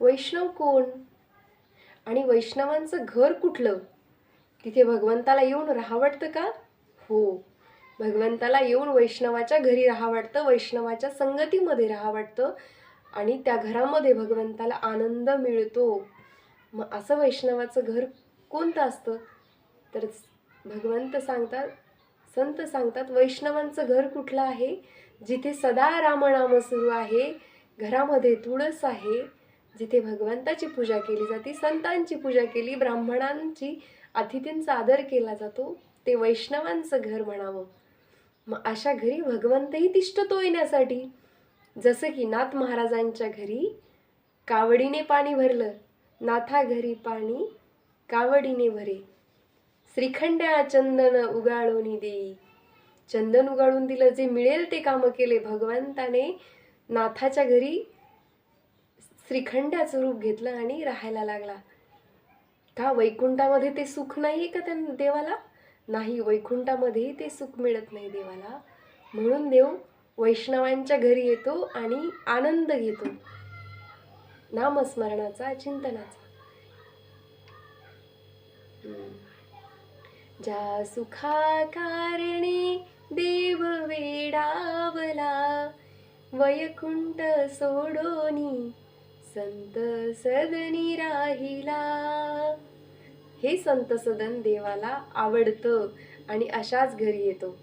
वैष्णव कोण आणि वैष्णवांचं घर कुठलं? तिथे भगवंताला येऊन राहावटतं का? हो, भगवंताला येऊन वैष्णवाच्या घरी राहावटतं, वैष्णवाच्या संगतीमध्ये राहावटतं आणि त्या घरामध्ये भगवंताला आनंद मिळतो. मग असं वैष्णवाचं घर कोणतं असतं? तर भगवंत सांगतात, संत सांगतात, वैष्णवांचं घर कुठलं आहे? जिथे सदा रामनाम सुरू आहे, घरामध्ये तुळस आहे, जिथे भगवंताची पूजा केली जाते, संतांची पूजा केली, ब्राह्मणांची अतिथींचा आदर केला जातो, ते वैष्णवांचं घर म्हणावं. मग अशा घरी भगवंतही तिष्ठतो येण्यासाठी. जसं की नाथ महाराजांच्या घरी कावडीने पाणी भरलं, नाथा घरी पाणी कावडीने भरे, श्रीखंड्या चंदन उगाळून देई. चंदन उगाळून दिलं, जे मिळेल ते कामं केले. भगवंताने नाथाच्या घरी श्रीखंड्याचं रूप घेतलं आणि राहायला लागला. का वैकुंठामध्ये ते सुख नाहीये का त्या देवाला? नाही, वैकुंठामध्येही ते सुख मिळत नाही देवाला. म्हणून देव वैष्णवांच्या घरी येतो आणि आनंद घेतो नामस्मरणाचा, चिंतनाचा. ज्या सुखा कारणे देव वेडावला, वैकुंठ सोडोनी संत सदनी राहिला. हे संत सदन देवाला आवडतं आणि अशाच घरी येतो.